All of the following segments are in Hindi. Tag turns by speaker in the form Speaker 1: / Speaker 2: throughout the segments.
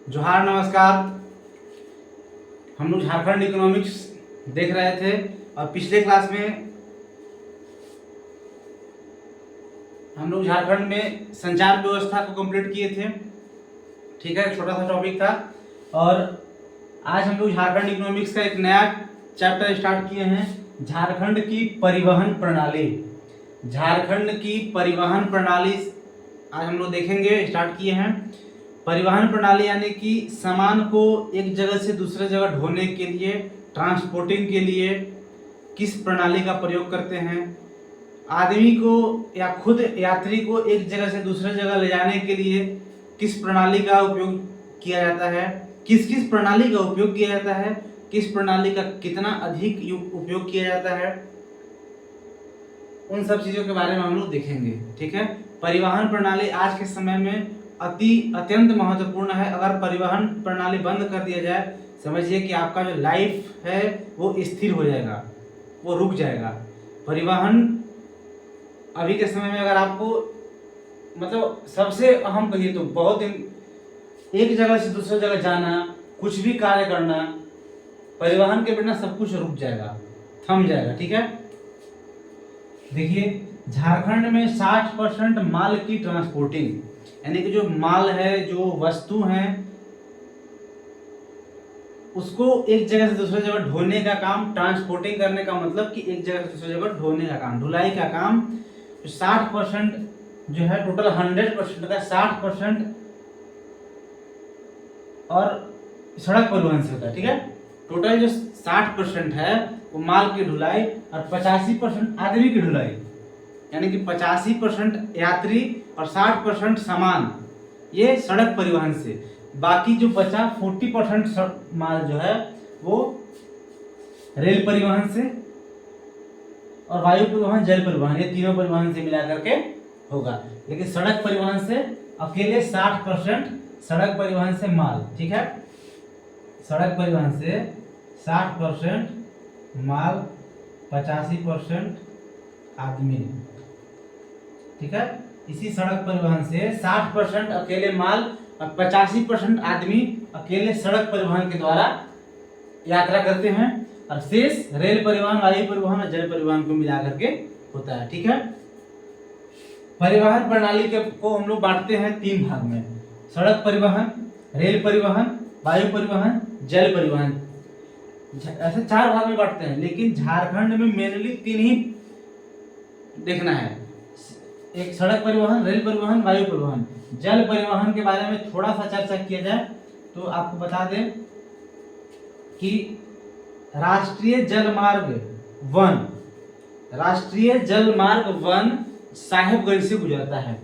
Speaker 1: जोहार, नमस्कार। हम लोग झारखंड इकोनॉमिक्स देख रहे थे और पिछले क्लास में हम लोग झारखंड में संचार व्यवस्था को कंप्लीट किए थे। ठीक है, छोटा सा टॉपिक था। और आज हम लोग झारखंड इकोनॉमिक्स का एक नया चैप्टर स्टार्ट किए हैं, झारखंड की परिवहन प्रणाली। झारखंड की परिवहन प्रणाली आज हम लोग देखेंगे, स्टार्ट किए हैं। परिवहन प्रणाली यानी कि सामान को एक जगह से दूसरे जगह ढोने के लिए, ट्रांसपोर्टिंग के लिए किस प्रणाली का प्रयोग करते हैं। आदमी को या खुद यात्री को एक जगह से दूसरे जगह ले जाने के लिए किस प्रणाली का उपयोग किया जाता है, किस किस प्रणाली का उपयोग किया जाता है, किस प्रणाली का कितना अधिक उपयोग किया जाता है, उन सब चीज़ों के बारे में हम लोग देखेंगे। ठीक है, परिवहन प्रणाली आज के समय में अत्यंत महत्वपूर्ण है। अगर परिवहन प्रणाली बंद कर दिया जाए, समझिए कि आपका जो लाइफ है वो स्थिर हो जाएगा, वो रुक जाएगा। परिवहन अभी के समय में अगर आपको मतलब सबसे अहम कहिए तो बहुत एक जगह से दूसरी जगह जाना, कुछ भी कार्य करना, परिवहन के बिना सब कुछ रुक जाएगा, थम जाएगा। ठीक है, देखिए झारखंड में 60% माल की ट्रांसपोर्टिंग यानी कि जो माल है, जो वस्तु हैं, उसको एक जगह से दूसरी जगह ढोने का काम, ट्रांसपोर्टिंग करने का मतलब कि एक जगह से दूसरी जगह ढोने का काम, ढुलाई का काम 60% जो है, टोटल 100% का 60% और सड़क परिवहन से होता है। ठीक है, टोटल जो 60% है वो माल की ढुलाई और 85% आदमी की ढुलाई, यानी कि 85% यात्री और 60% सामान, ये सड़क परिवहन से। बाकी जो बचा 40% माल जो है वो रेल परिवहन से और वायु परिवहन, जल परिवहन, ये तीनों परिवहन से मिला करके होगा। लेकिन सड़क परिवहन से अकेले 60% सड़क परिवहन से माल। ठीक है, सड़क परिवहन से 60% माल, 85% आदमी। ठीक है, इसी सड़क परिवहन से 60% अकेले माल और 85% आदमी अकेले सड़क परिवहन के द्वारा यात्रा करते हैं, और शेष रेल परिवहन, वायु परिवहन और जल परिवहन को मिला करके होता है। ठीक है, परिवहन प्रणाली को हम लोग बांटते हैं 3 भाग में: सड़क परिवहन, रेल परिवहन, वायु परिवहन, जल परिवहन। ऐसे 4 भाग में बांटते हैं, लेकिन झारखंड में मेनली 3 ही देखना है: एक सड़क परिवहन, रेल परिवहन, वायु परिवहन। जल परिवहन के बारे में थोड़ा सा चर्चा किया जाए तो आपको बता दें कि राष्ट्रीय जल मार्ग 1 साहेबगंज से गुजरता है।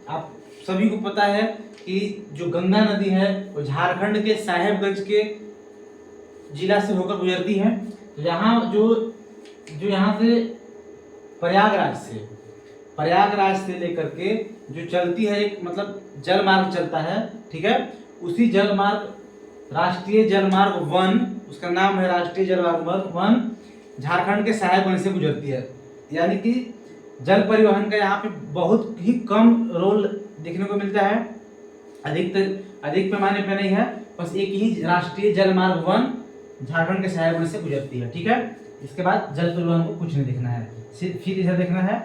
Speaker 1: आप सभी को पता है कि जो गंगा नदी है वो झारखंड के साहेबगंज के जिला से होकर गुजरती है। तो यहाँ जो यहाँ से प्रयागराज से लेकर के जो चलती है, एक मतलब जल मार्ग चलता है। ठीक है, उसी जल मार्ग, राष्ट्रीय जल मार्ग 1, उसका नाम है राष्ट्रीय जल मार्ग 1, झारखंड के साहेबगंज से गुजरती है। यानी कि जल परिवहन का यहाँ पे बहुत ही कम रोल देखने को मिलता है, अधिक पैमाने पे नहीं है। बस एक ही राष्ट्रीय जल मार्ग 1 झारखंड के साहेबगंज से गुजरती है। ठीक है, इसके बाद जल परिवहन को कुछ नहीं देखना है, फिर इसे देखना है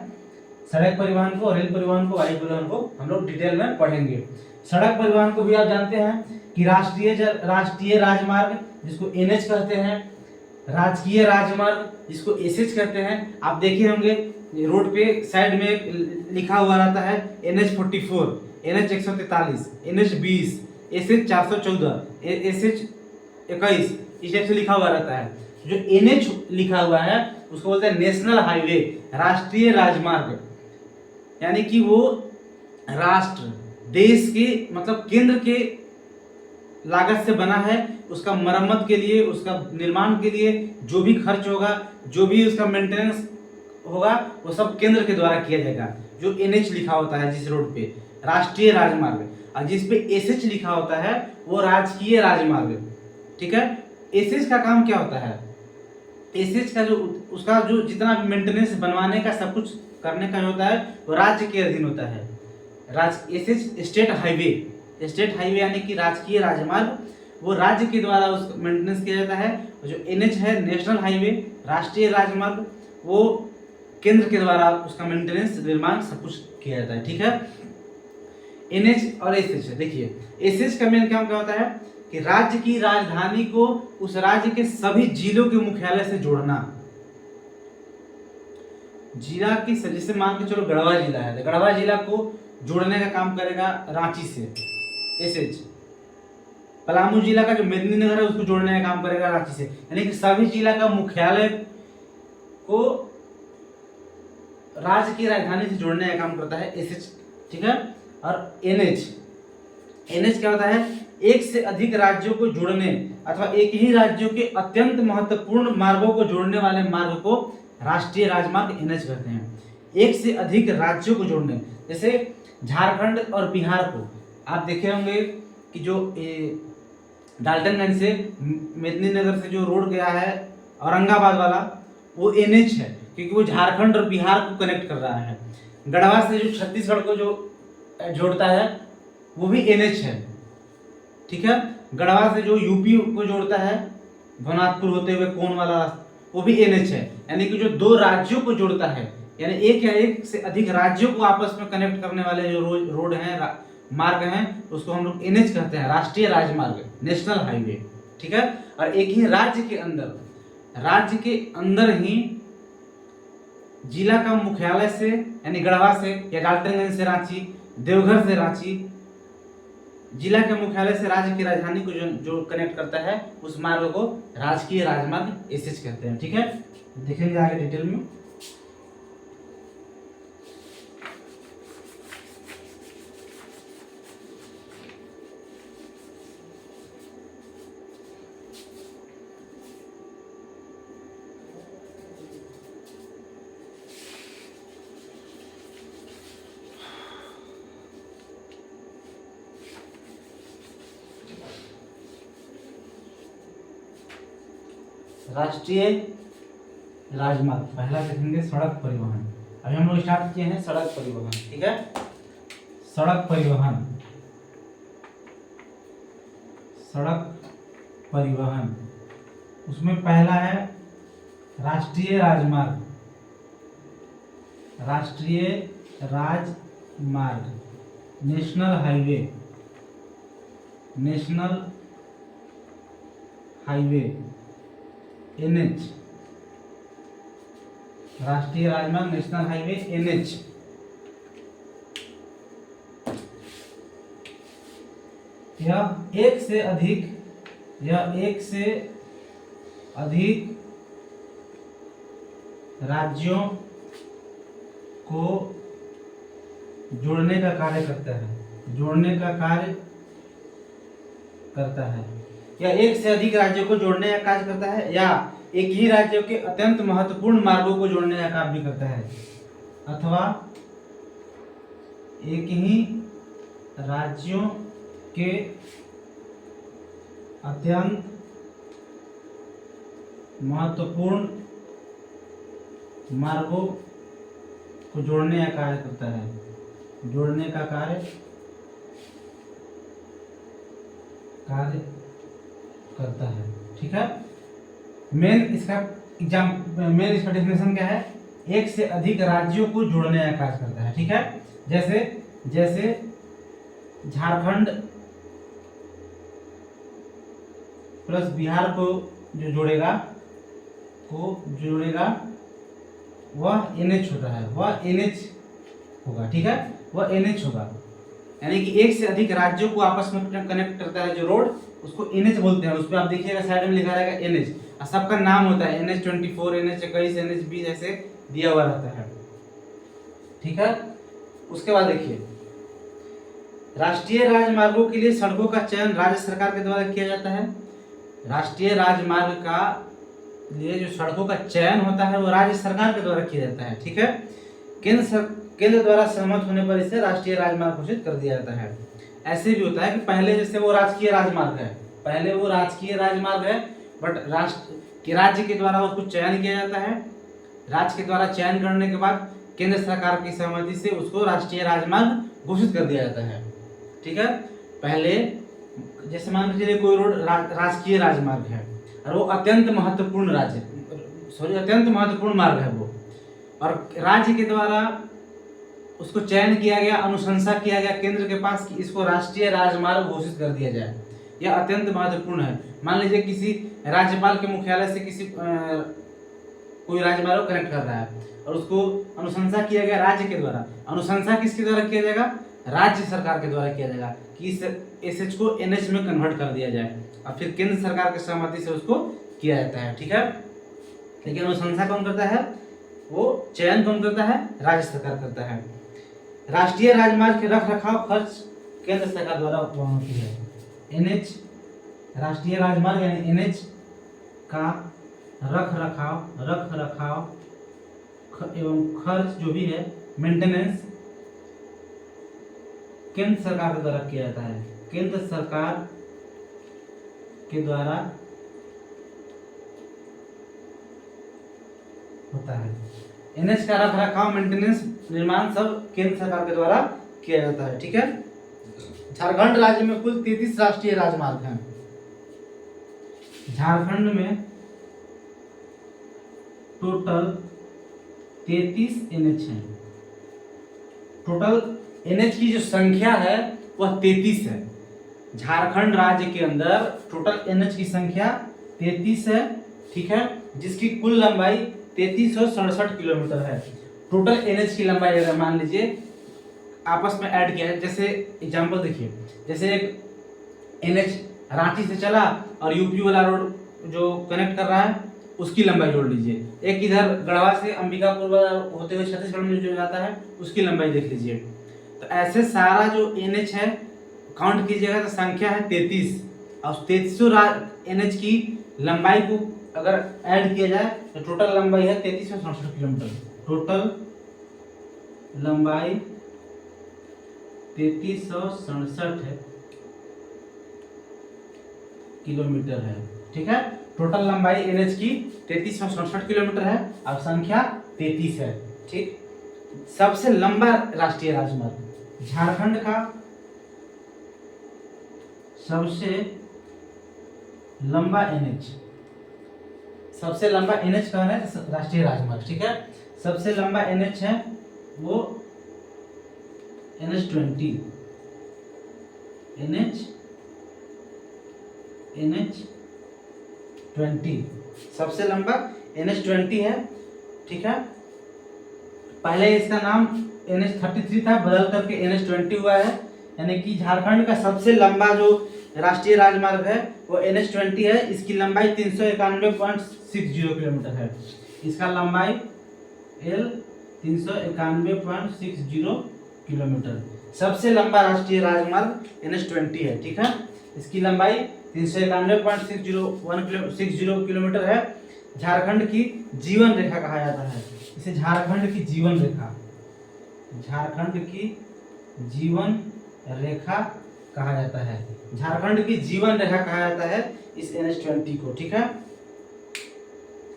Speaker 1: सड़क परिवहन को, रेल परिवहन को, वायु परिवहन को हम लोग डिटेल में पढ़ेंगे। सड़क परिवहन को भी आप जानते हैं कि राष्ट्रीय राजमार्ग जिसको NH कहते हैं, राजकीय राजमार्ग जिसको SH कहते हैं। आप देखे होंगे रोड पे साइड में लिखा हुआ रहता है NH 44, NH 143, NH 20, SH 414, SH 21, इस टाइप से लिखा हुआ रहता है। जो NH लिखा हुआ है उसको बोलते हैं नेशनल हाईवे, राष्ट्रीय राजमार्ग, यानी कि वो राष्ट्र, देश के मतलब केंद्र के लागत से बना है। उसका मरम्मत के लिए, उसका निर्माण के लिए जो भी खर्च होगा, जो भी उसका मेंटेनेंस होगा, वो सब केंद्र के द्वारा किया जाएगा। जो NH लिखा होता है जिस रोड पे, राष्ट्रीय राजमार्ग, और जिस पे SH लिखा होता है वो राजकीय राजमार्ग। ठीक है, SH का काम क्या होता है? SH का उसका जो जितना मेंटेनेंस, बनवाने का, सब कुछ करने का होता है वो राज्य के अधीन होता है। SH state highway, state highway यानी कि राजकीय राजमार्ग, वो राज्य के द्वारा उसका मेंटेनेंस किया जाता है। और जो एनएच है, नेशनल हाईवे, राष्ट्रीय राजमार्ग, वो केंद्र के द्वारा उसका मेंटेनेंस, निर्माण सब कुछ किया जाता है। ठीक है। एनएच और एसएच, देखिए एसएच का मेन काम क्या होता है कि राज्य की राजधानी को उस राज्य के सभी जिलों के मुख्यालय से जोड़ना। जिला की, जैसे मान के चलो गढ़वा जिला है, तो गढ़वा जिला को जोड़ने का काम करेगा रांची से एसएच। पलामू जिला का जो मेदिनीनगर है उसको जोड़ने का काम करेगा रांची से, यानी कि सभी जिला का मुख्यालय को राज्य की राजधानी से जोड़ने का काम करता है एसएच। ठीक है। और एनएच, एनएच क्या होता है, एक से अधिक राज्यों को जोड़ने अथवा एक ही राज्यों के अत्यंत महत्वपूर्ण मार्गों को जोड़ने वाले मार्ग को राष्ट्रीय राजमार्ग एनएच कहते हैं। एक से अधिक राज्यों को जोड़ने, जैसे झारखंड और बिहार को आप देखे होंगे कि जो डाल्टनगंज से मेदिनीनगर से जो रोड गया है औरंगाबाद वाला, वो एनएच है, क्योंकि वो झारखंड और बिहार को कनेक्ट कर रहा है। गढ़वा से जो छत्तीसगढ़ को जो जोड़ता है वो भी एनएच है। ठीक है। गढ़वा से जो यूपी को जोड़ता है भवनाथपुर होते हुए कोन वाला रास्ता, वो भी एनएच है। यानी कि जो दो राज्यों को जोड़ता है, यानी एक या एक से अधिक राज्यों को आपस में कनेक्ट करने वाले जो रोड हैं, मार्ग हैं, उसको हम लोग एनएच कहते हैं, राष्ट्रीय राजमार्ग, नेशनल हाईवे। ठीक है। और एक ही राज्य के अंदर ही जिला का मुख्यालय से, यानी गढ़वा से या डाल्टनगंज से रांची, देवघर से रांची, जिला के मुख्यालय से राज्य की राजधानी को जो कनेक्ट करता है, उस मार्ग को राजकीय राजमार्ग एसएच कहते हैं। ठीक है। देखेंगे आगे डिटेल में। राष्ट्रीय राजमार्ग पहला देखेंगे सड़क परिवहन। अभी हम लोग स्टार्ट किए हैं सड़क परिवहन। ठीक है। सड़क परिवहन, सड़क परिवहन, उसमें पहला है राष्ट्रीय राजमार्ग, राष्ट्रीय राजमार्ग, national highway, national highway NH, राष्ट्रीय राजमार्ग, नेशनल हाईवे एनएच। यह एक से अधिक राज्यों को जोड़ने का कार्य करता है, जोड़ने का कार्य करता है, या एक से अधिक राज्यों को जोड़ने का कार्य करता है, या एक ही राज्यों के अत्यंत महत्वपूर्ण मार्गों को जोड़ने का काम भी करता है, अथवा एक ही राज्यों के अत्यंत महत्वपूर्ण मार्गों को जोड़ने का कार्य करता है, जोड़ने का कार्य करता है। ठीक है। मेन इसका डेफिनेशन क्या है, एक से अधिक राज्यों को जोड़ने का कार्य करता है। ठीक है। जैसे झारखंड प्लस बिहार को जो जोड़ेगा वह एनएच होता है, वह एनएच होगा। ठीक है। वह एनएच होगा, यानी कि एक से अधिक राज्यों को आपस में कनेक्ट करता है जो रोड, उसको एनएच बोलते हैं। उस पर आप देखिएगा साइड में लिखा रहेगा एनएच, और सबका नाम होता है NH 24, NH 21, NH 20 ऐसे दिया हुआ रहता है। ठीक है। उसके बाद देखिए, राष्ट्रीय राजमार्गों के लिए सड़कों का चयन राज्य सरकार के द्वारा किया जाता है। राष्ट्रीय राजमार्ग का लिए जो सड़कों का चयन होता है वो राज्य सरकार के द्वारा किया जाता है। ठीक है। केंद्र द्वारा सहमत होने पर इसे राष्ट्रीय राजमार्ग घोषित कर दिया जाता है। ऐसे भी होता है कि पहले जैसे वो राजकीय राजमार्ग है, पहले वो राजकीय राजमार्ग है, बट राज्य के द्वारा उसको चयन किया जाता है। राज्य के द्वारा चयन करने के बाद केंद्र सरकार की सहमति से उसको राष्ट्रीय राजमार्ग घोषित कर दिया जाता है। ठीक है। पहले जैसे मान लीजिए कोई रोड राजकीय राजमार्ग है और वो अत्यंत महत्वपूर्ण अत्यंत महत्वपूर्ण मार्ग है वो, और राज्य के द्वारा उसको चयन किया गया, अनुशंसा किया गया केंद्र के पास कि इसको राष्ट्रीय राजमार्ग घोषित कर दिया जाए, यह अत्यंत महत्वपूर्ण है। मान लीजिए किसी राज्यपाल के मुख्यालय से किसी कोई राजमार्ग कनेक्ट कर रहा है और उसको अनुशंसा किया गया राज्य के द्वारा। अनुशंसा किसके द्वारा किया जाएगा? राज्य सरकार के द्वारा किया जाएगा कि इस एसएच को एनएच में कन्वर्ट कर दिया जाए, और फिर केंद्र सरकार की सहमति से उसको किया जाता है, ठीक है। लेकिन अनुशंसा कौन करता है? वो चयन कौन करता है? राज्य सरकार करता है। राष्ट्रीय राजमार्ग के रख रखाव खर्च केंद्र सरकार द्वारा वहन होती है। एनएच, राष्ट्रीय राजमार्ग यानी एनएच का रख रखाव एवं खर्च जो भी है, मेंटेनेंस, केंद्र सरकार के द्वारा किया जाता है। केंद्र सरकार के द्वारा होता है। एनएच का रख रखाव, मेंटेनेंस, निर्माण सब केंद्र सरकार के द्वारा किया जाता है, ठीक है। झारखंड राज्य में कुल 33 राष्ट्रीय राजमार्ग हैं। झारखंड में टोटल 33 एनएच हैं। टोटल एनएच की जो संख्या है वह 33 है। झारखंड राज्य के अंदर टोटल एनएच की संख्या 33 है, ठीक है, जिसकी कुल लंबाई 3367 किलोमीटर है। टोटल एनएच की लंबाई अगर मान लीजिए आपस में ऐड किया है, जैसे एग्जांपल देखिए, जैसे एक एनएच रांची से चला और यूपी वाला रोड जो कनेक्ट कर रहा है उसकी लंबाई जोड़ लीजिए। एक इधर गढ़वा से अंबिकापुर होते हुए छत्तीसगढ़ में जो जाता है उसकी लंबाई देख लीजिए। तो ऐसे सारा जो एनएच है काउंट कीजिएगा तो संख्या है 33, और 33 एनएच की लंबाई को अगर ऐड किया जाए तो टोटल लंबाई है 3367 किलोमीटर। टोटल लंबाई 3367 किलोमीटर है, ठीक है। टोटल लंबाई एनएच की 3367 किलोमीटर है और संख्या 33 है, ठीक। सबसे लंबा राष्ट्रीय राजमार्ग झारखंड का सबसे लंबा एनएच, सबसे लंबा एनएच कौन है? राष्ट्रीय राजमार्ग, ठीक है। सबसे लंबा एनएच है वो NH20, NH20 सबसे लंबा NH20 है, ठीक है। पहले इसका नाम NH33 था, बदल करके NH20 हुआ है। यानी कि झारखंड का सबसे लंबा जो राष्ट्रीय राजमार्ग है वो NH20 है। इसकी लंबाई 391.60 किलोमीटर है। इसका लंबाई L 391.60 किलोमीटर। सबसे लंबा राष्ट्रीय राजमार्ग NH20 है, ठीक है। इसकी लंबाई 391.60 किलोमीटर है। झारखंड की जीवन रेखा कहा जाता है इसे। झारखंड की जीवन रेखा, झारखंड की जीवन रेखा कहा जाता है। झारखंड की जीवन रेखा कहा जाता है इस NH20 को, ठीक है।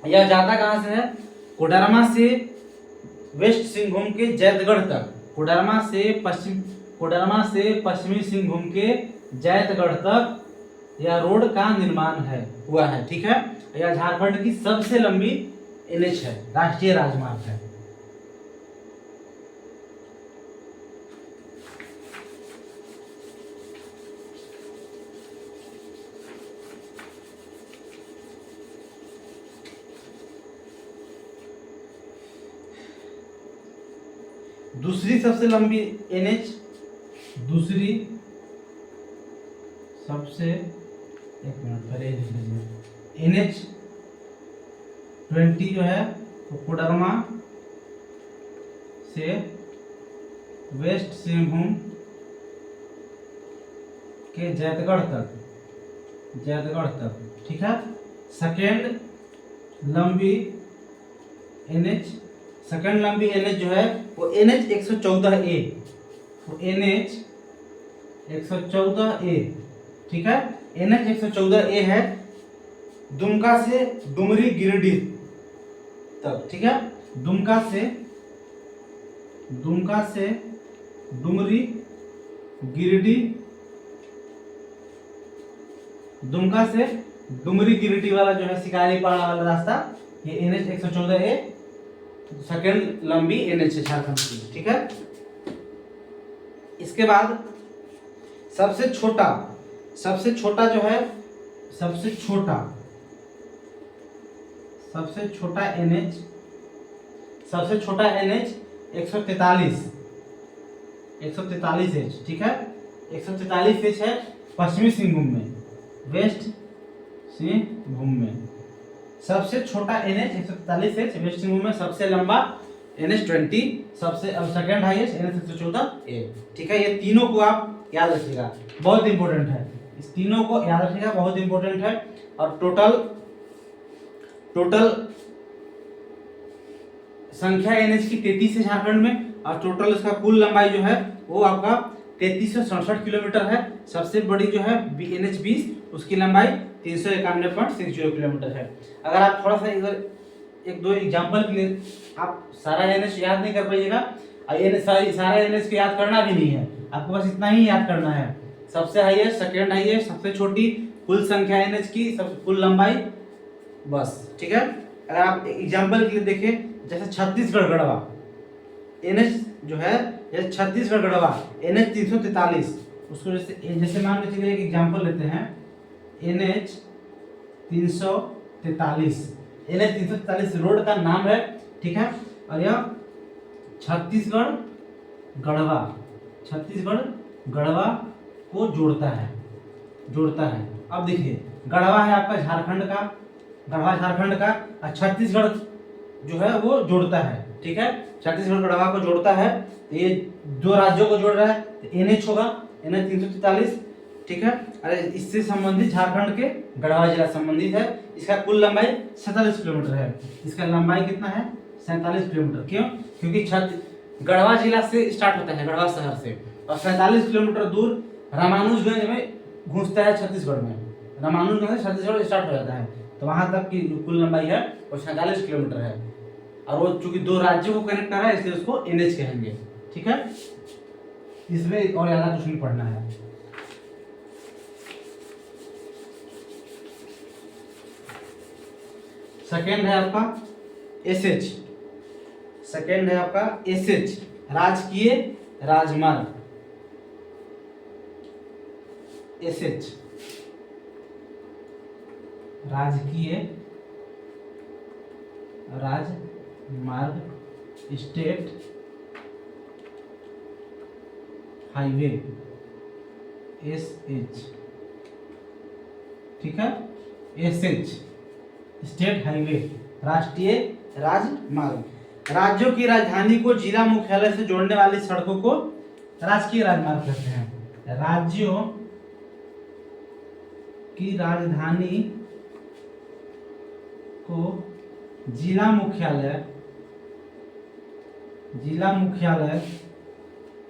Speaker 1: यह जाता कहां से है? कोडरमा से वेस्ट सिंहभूम के जैतगढ़ तक, कोडरमा से पश्चिमी सिंहभूम के जैतगढ़ तक यह रोड का निर्माण हुआ है, ठीक है। यह झारखंड की सबसे लंबी एनएच है, राष्ट्रीय राजमार्ग है। दूसरी सबसे लंबी एनएच, दूसरी सबसे, एक मिनट पहले NH20 जो है वो कोडरमा से वेस्ट सिंहभूम के जैतगढ़ तक, ठीक है। सेकेंड लंबी एनएच जो है वो NH 114A, वो NH 114A, ठीक है। NH 114A है दुमका से डुमरी गिरिडीह तक, ठीक है। दुमका से डुमरी गिरिडीह दुमका से डुमरी गिरिडीह वाला जो है शिकारी पहाड़ वाला रास्ता, ये NH 114A सेकेंड लंबी NH है झारखंड की, ठीक है। इसके बाद सबसे छोटा जो है, सबसे छोटा NH 143H, ठीक है। 143H है पश्चिमी सिंहभूम में, वेस्ट सिंहभूम में सबसे छोटा NH 143H, वेस्ट सिंहभूम में सबसे लंबा NH 20, सबसे सेकंड हाईएस्ट NH 114A, ठीक है। ये तीनों को आप याद रखिएगा, बहुत इंपॉर्टेंट है, इस तीनों को याद रखिएगा, बहुत इंपॉर्टेंट है। और टोटल संख्या NH की 33 है झारखंड में, और टोटल इसका कुल लंबाई जो है वो आपका 3367 किलोमीटर है। सबसे बड़ी जो है NH 20, उसकी लंबाई 391.60 किलोमीटर है। अगर आप थोड़ा सा इधर एक दो एग्जाम्पल के लिए, आप सारा NH याद नहीं कर पाइएगा, सारा NH को याद करना भी नहीं है, आपको बस इतना ही याद करना है, सबसे हाईएस्ट, सेकेंड हाईएस्ट, सबसे छोटी, कुल संख्या NH की, सब कुल लंबाई, बस, ठीक है। अगर आप एग्जाम्पल के लिए देखें, जैसे छत्तीसगढ़ गढ़वा NH जो है, जैसे छत्तीसगढ़ गढ़वा NH 343, उसको जैसे मान के चलिए एक एग्जाम्पल लेते हैं, NH 343 रोड का नाम है, ठीक है। और यह छत्तीसगढ़ गढ़वा को जोड़ता है। अब देखिए, गढ़वा है आपका झारखंड का, और छत्तीसगढ़ जो है वो जोड़ता है, ठीक है। छत्तीसगढ़ गढ़वा को जोड़ता है, तो ये दो राज्यों को जोड़ रहा है, तो NH होगा NH 343, ठीक है। अरे इससे संबंधित झारखंड के गढ़वा जिला संबंधित है। इसका कुल लंबाई 47 किलोमीटर है। इसका लंबाई कितना है? 47 किलोमीटर। क्यों? क्योंकि गढ़वा जिला से स्टार्ट होता है, गढ़वा शहर से, और 47 किलोमीटर दूर रामानुजगंज में घुसता है छत्तीसगढ़ में। रामानुजगंज से छत्तीसगढ़ स्टार्ट हो जाता है, तो वहां तक की कुल लंबाई है वो 47 किलोमीटर है। और वो चूंकि दो राज्यों को कनेक्ट कर रहा है, इसलिए उसको NH कहेंगे, ठीक है। इसमें और ज्यादा कुछ नहीं पढ़ना है। सेकेंड है आपका SH, राजकीय राजमार्ग, SH राजकीय राजमार्ग, स्टेट हाईवे, SH, ठीक है। SH स्टेट हाईवे, राष्ट्रीय राजमार्ग। राज्यों की राजधानी को जिला मुख्यालय से जोड़ने वाली सड़कों को राजकीय राजमार्ग कहते हैं। राज्यों की राजधानी को जिला मुख्यालय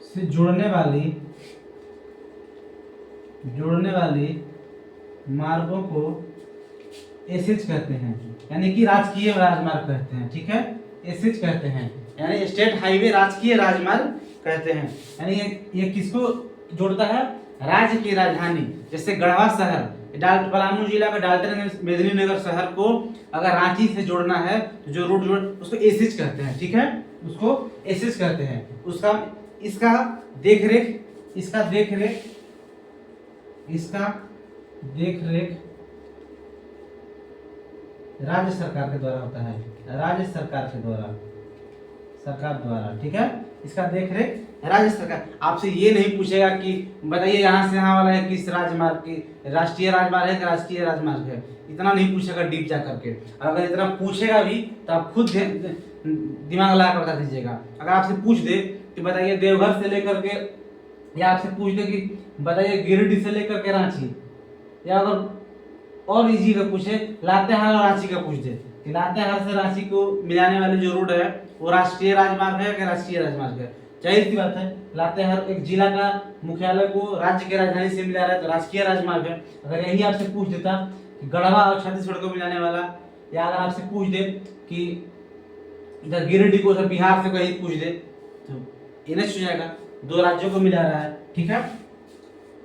Speaker 1: से जोड़ने वाली मार्गों को SH कहते हैं, यानी कि राजकीय राजमार्ग कहते हैं, ठीक है। SH कहते हैं, यानी स्टेट हाईवे राजकीय राजमार्ग कहते हैं। यानी ये किसको जोड़ता है? राज्य की राजधानी, जैसे गढ़वा शहर, पलामू जिला में डाल्टनगंज मेदिनीनगर शहर को अगर रांची से जोड़ना है, तो जो रूट उसको SH कहते हैं, ठीक है, उसको SH कहते हैं। इसका देखरेख राज्य सरकार के द्वारा होता है, राज्य सरकार द्वारा, ठीक है। इसका देखरेख राज्य सरकार। आपसे ये नहीं पूछेगा कि बताइए यहाँ से यहाँ वाला है किस राजमार्ग की, राष्ट्रीय राजमार्ग है कि राजकीय राजमार्ग है, इतना नहीं पूछेगा डीप जा करके। अगर इतना पूछेगा भी तो आप खुद दिमाग लगा कर बता दीजिएगा। अगर आपसे पूछ दे कि बताइए देवघर से लेकर के, या आपसे पूछ दे कि बताइए गिरिडीह से लेकर के रांची, या अगर और इजी का पूछे लातेहार और रांची का पूछ दे कि लातेहार से रांची को मिलाने वाली जो रोड है वो राष्ट्रीय राजमार्ग है कि राष्ट्रीय राजमार्ग है। जाहिर सी बात है, लातेहार एक जिला का मुख्यालय को राज्य की राजधानी से मिला रहा है तो राजकीय राजमार्ग है। अगर यही आपसे पूछ देता कि गढ़वा और छत्तीसगढ़ को मिलाने वाला, या अगर आपसे पूछ दे कि इधर गिरिडीह को बिहार से कहीं पूछ दे, तो NH हो जाएगा, दो राज्यों को मिला रहा है, ठीक है।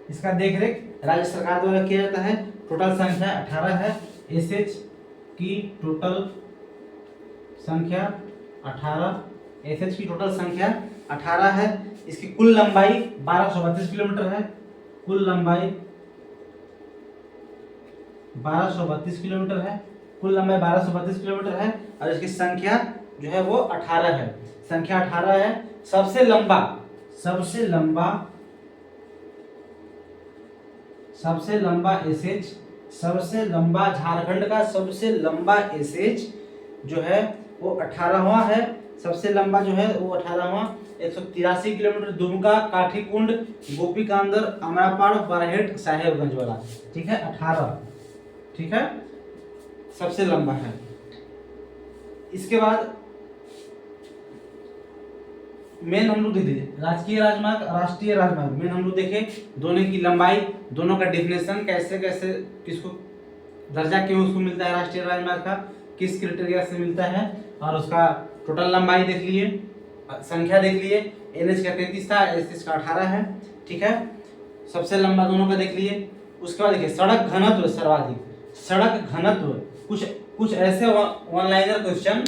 Speaker 1: इसका देखरेख राज्य सरकार द्वारा किया जाता है। टोटल संख्या 18 है। एसएच की टोटल संख्या 18, एसएच की टोटल संख्या 18 है। इसकी कुल लंबाई 1232 किलोमीटर है। कुल लंबाई 1232 किलोमीटर है। कुल लंबाई 1232 किलोमीटर है और इसकी संख्या जो है वो 18 है। संख्या 18 है। सबसे लंबा एसएच, सबसे लंबा झारखंड का सबसे लंबा एसएच जो है वो 18वां है। सबसे लंबा जो है वो 18वां 183 किलोमीटर दुमका, काठीकुंड, गोपीकांदर, अमरापाड़, बरहेट, साहेबगंज वाला। ठीक है, 18। ठीक है, सबसे लंबा है। इसके बाद मेन हम लोग देखे राजकीय राजमार्ग, राष्ट्रीय राजमार्ग। मेन हम लोग देखे दोनों की लंबाई, दोनों का डेफिनेशन, कैसे कैसे किसको दर्जा क्यों उसको मिलता है राष्ट्रीय राजमार्ग का, किस क्राइटेरिया से मिलता है, और उसका टोटल लंबाई देख लिए, संख्या देख लिए। एनएच का 33 था, एसएच का 18 है। ठीक है, सबसे लंबा दोनों का देख लिए। उसके बाद देखिए सड़क घनत्व सर्वाधिक। सड़क घनत्व कुछ ऐसे ऑनलाइनर क्वेश्चन,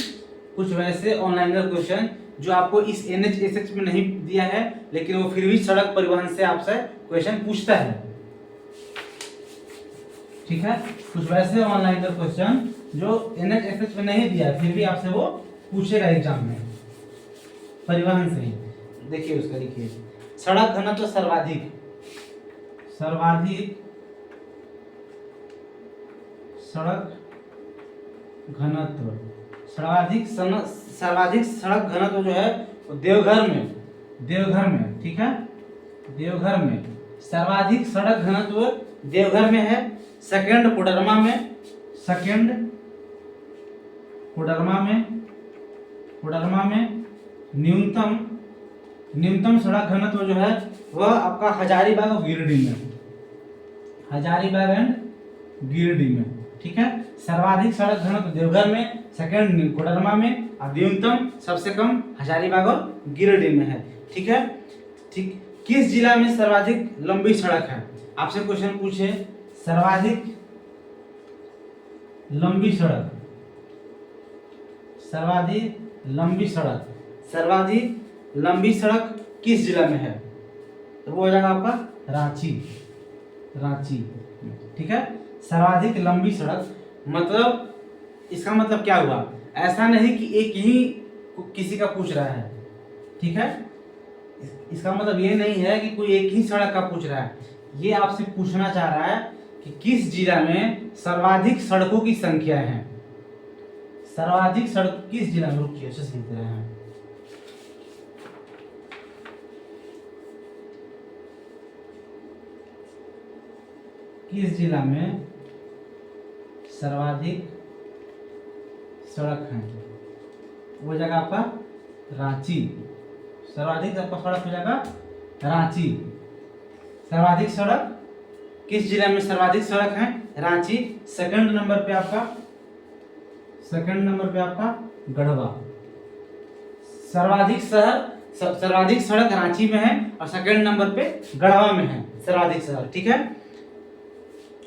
Speaker 1: कुछ वैसे ऑनलाइनर क्वेश्चन जो आपको इस एनएच एसएच में नहीं दिया है, लेकिन वो फिर भी सड़क परिवहन से आपसे क्वेश्चन पूछता है। ठीक है, कुछ वैसे ऑनलाइनर क्वेश्चन जो एनएच एसएच में नहीं दिया है, फिर भी आपसे वो पूछेगा एग्जाम में परिवहन से ही। देखिए उसका, देखिए सड़क घनत्व सर्वाधिक, सड़क घनत्व सर्वाधिक सड़क घनत्व जो है वो देवघर में। ठीक है, देवघर में सर्वाधिक सड़क घनत्व देवघर में है। सेकंड कोडरमा में न्यूनतम सड़क घनत्व जो है वह आपका हजारीबाग और गिरिडीह में, हजारीबाग एंड गिरिडीह में। ठीक है, सर्वाधिक सड़क घनत्व देवघर में, सेकंड कोडरमा में, और न्यूनतम सबसे कम हजारीबाग और गिरिडीह में है। ठीक है, ठीक। किस जिला में सर्वाधिक लंबी सड़क है? आपसे क्वेश्चन पूछे सर्वाधिक लंबी सड़क किस जिला में है? तो वो हो जाएगा आपका रांची। ठीक है, सर्वाधिक लंबी सड़क मतलब इसका मतलब क्या हुआ? ऐसा नहीं कि एक ही किसी का पूछ रहा है। ठीक है, इसका मतलब ये नहीं है कि कोई एक ही सड़क का पूछ रहा है। ये आपसे पूछना चाह रहा है कि किस जिला में सर्वाधिक सड़कों की संख्या है। सर्वाधिक सड़क किस जिला में, रुकिए उसे समझ रहे हैं। किस जिला में सर्वाधिक सड़क है? वो जगह आपका रांची। सर्वाधिक आपका सड़क हो जाएगा रांची। सर्वाधिक सड़क किस जिला में सर्वाधिक सड़क है? रांची। सेकंड नंबर पे आपका गढ़वा। सर्वाधिक सड़क रांची में है और सेकंड नंबर पे गढ़वा में है सर्वाधिक सड़क। ठीक है,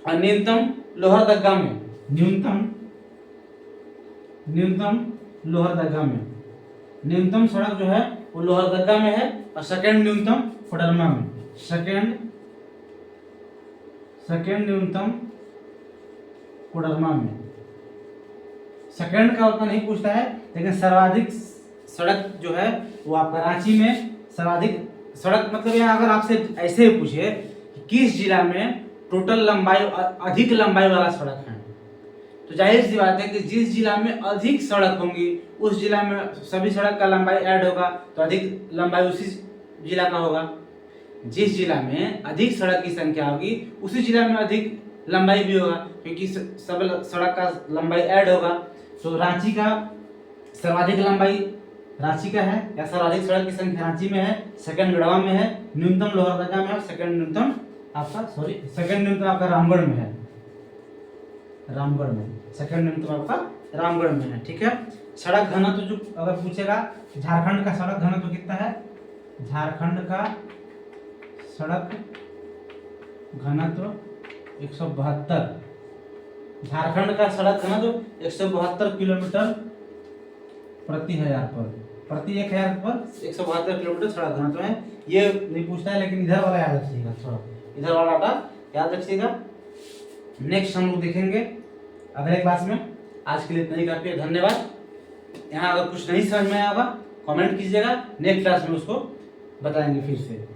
Speaker 1: और न्यूनतम लोहरदगा में, न्यूनतम लोहरदगा में। न्यूनतम सड़क जो है वो लोहरदगा में है और सेकंड न्यूनतम कोडरमा में। सेकंड न्यूनतम कोडरमा में। सेकंड का उतना नहीं पूछता है, लेकिन सर्वाधिक सड़क जो है वो आपका रांची में। सर्वाधिक सड़क मतलब यहाँ अगर आपसे ऐसे ही पूछे कि किस जिला में टोटल लंबाई अधिक लंबाई वाला सड़क है, तो जाहिर सी बात है कि जिस जिला में अधिक सड़क होंगी उस जिला में सभी सड़क का लंबाई ऐड होगा, तो अधिक लंबाई उसी जिला का होगा। जिस जिला में अधिक सड़क की संख्या होगी उसी जिला में अधिक लंबाई भी होगा, क्योंकि सब सड़क का लंबाई ऐड होगा। तो रांची का सर्वाधिक लंबाई रांची का है, या सर्वाधिक सड़क की संख्या रांची में है, सेकंड गढ़वा में है, न्यूनतम लोहरदगा में है, सेकंड न्यूनतम आपका रामगढ़ में है। सेकंड न्यूनतम आपका रामगढ़ में है। ठीक है, सड़क घनत्व जो अगर पूछेगा झारखंड का सड़क घनत्व कितना है? झारखंड का सड़क घनत्व 172। झारखंड का सड़क घनत्व 172 किलोमीटर प्रति 1000 पर, प्रति 1000 पर 172 किलोमीटर सड़क घनत्व है। ये नहीं पूछता है, लेकिन इधर वाला याद रखिएगा, थोड़ा इधर वाला डाटा याद रखिएगा। नेक्स्ट हम लोग देखेंगे अगले क्लास में। आज के लिए इतना ही काफी है, धन्यवाद। यहाँ अगर कुछ नहीं समझ में आया होगा कमेंट कीजिएगा, नेक्स्ट क्लास में उसको बताएंगे फिर से।